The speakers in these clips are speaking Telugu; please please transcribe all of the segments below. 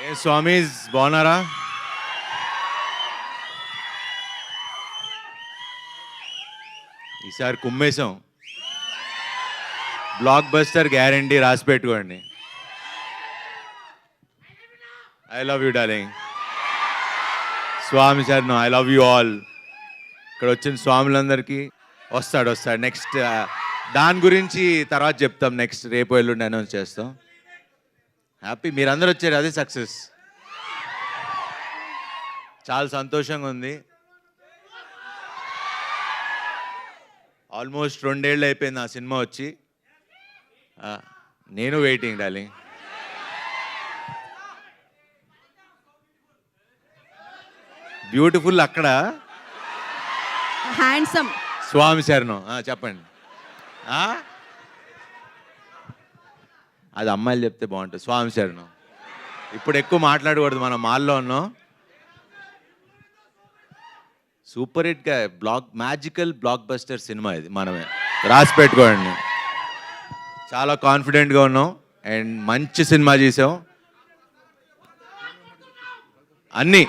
ఏ స్వామీస్ బాగున్నారా? ఈసారి కుమ్మేశాం. బ్లాక్ బస్టర్ గ్యారంటీ, రాసి పెట్టుకోండి. I love you darling. Swami sir I love you all. ఇక్కడ వచ్చిన స్వాములందరికీ వస్తాడు. నెక్స్ట్ దాని గురించి తర్వాత చెప్తాం. నెక్స్ట్ రేపు ఎల్లుండి అనౌన్స్ చేస్తాం. హ్యాపీ మీరందరూ వచ్చారు, అదే సక్సెస్. చాలా సంతోషంగా ఉంది. ఆల్మోస్ట్ 2 ఏళ్ళు అయిపోయింది ఆ సినిమా వచ్చి. నేను వెయిటింగ్ డార్లింగ్. బ్యూటిఫుల్ అక్కడ హ్యాండ్సమ్ స్వామి శరణం. చెప్పండి. అది అమ్మాయిలు చెప్తే బాగుంటుంది. స్వామి శరణం. ఇప్పుడు ఎక్కువ మాట్లాడకూడదు, మనం మాల్లో ఉన్నాం. సూపర్ హిట్గా మ్యాజికల్ బ్లాక్ బస్టర్ సినిమా ఇది. మనమే రాసి పెట్టుకోండి. చాలా కాన్ఫిడెంట్గా ఉన్నాం అండ్ మంచి సినిమా చేసాం. అన్నీ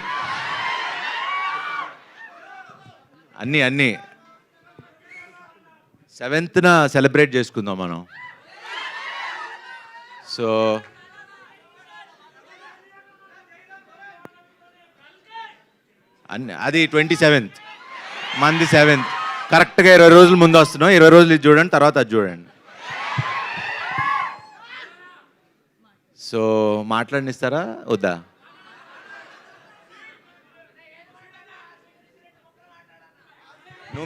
7th సెలబ్రేట్ చేసుకుందాం మనం. సో అది 27th, మంది 7th. కరెక్ట్గా 20 రోజుల ముందు వస్తున్నాం. 20 రోజులు ఇది చూడండి, తర్వాత అది చూడండి. సో మాట్లాడినిస్తారా వద్దా?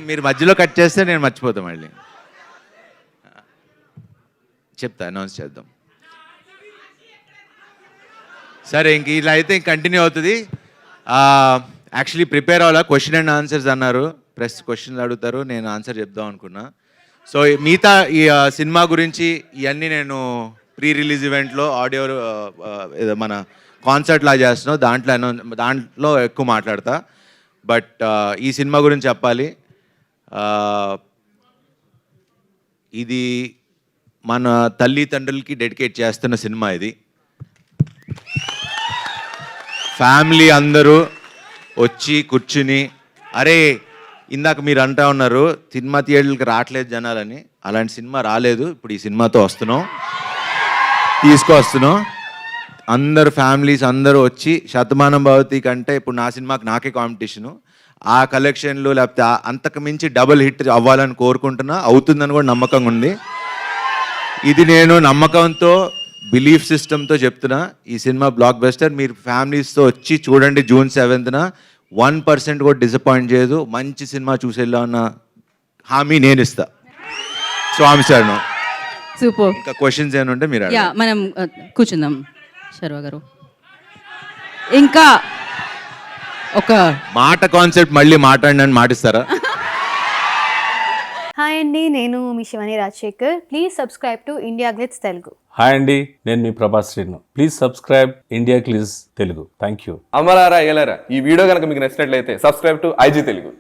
మీరు మధ్యలో కట్ చేస్తే నేను మర్చిపోతాను. మళ్ళీ చెప్తా, అనౌన్స్ చేద్దాం. సరే, ఇంక ఇలా అయితే కంటిన్యూ అవుతుంది. యాక్చువల్లీ ప్రిపేర్ అవ్వాలా. క్వశ్చన్ అండ్ ఆన్సర్స్ అన్నారు. ప్రెస్ క్వశ్చన్లు అడుగుతారు, నేను ఆన్సర్ చెప్దాం అనుకున్నా. సో మిగతా ఈ సినిమా గురించి ఇవన్నీ నేను ప్రీ రిలీజ్ ఈవెంట్లో ఆడియో మన కాన్సర్ట్ లా చేస్తున్నాం, దాంట్లో ఎక్కువ మాట్లాడతా. బట్ ఈ సినిమా గురించి చెప్పాలి. ఇది మన తల్లిదండ్రులకి డెడికేట్ చేస్తున్న సినిమా. ఇది ఫ్యామిలీ అందరూ వచ్చి కూర్చుని, అరే ఇందాక మీరు అంటా ఉన్నారు సినిమా థియేటర్లకి రావట్లేదు జనాలని. అలాంటి సినిమా రాలేదు. ఇప్పుడు ఈ సినిమాతో తీసుకొస్తున్నాం. అందరు ఫ్యామిలీస్ అందరూ వచ్చి, శతమానం భవతి కంటే ఇప్పుడు నా సినిమాకి నాకే కాంపిటీషను. ఆ కలెక్షన్లు లేకపోతే అంతకు మించి డబుల్ హిట్ అవ్వాలని కోరుకుంటున్నా. అవుతుందని కూడా నమ్మకంగా ఉంది. ఇది నేను నమ్మకంతో, బిలీఫ్ సిస్టమ్తో చెప్తున్నా. ఈ సినిమా బ్లాక్ బస్టర్. మీరు ఫ్యామిలీస్తో వచ్చి చూడండి. June 7th 1% కూడా డిసప్పాయింట్ చేయదు. మంచి సినిమా చూసేలా ఉన్న హామీ నేను ఇస్తా. స్వామి సార్ సూపర్. ఇంకా క్వశ్చన్స్ ఏమైనా ఉంటే మీరు మనం కూర్చుందాం. శర్వ గారు, ఇంకా ఒక మాట కాన్సెప్ట్ మళ్ళీ మాట్లాడినని మాటిస్తారా? హాయ్ అండి, నేను మీ Shivani Rajasekhar. Please subscribe to India Glitz Telugu. Hi అండి, నేను మీ Prabhas Srinu. Please subscribe India Glitz Telugu. Thank you. అమలారా ఎలారా, ఈ వీడియో కనుక మీకు నచ్చినట్లయితే సబ్స్క్రైబ్ టు IG తెలుగు.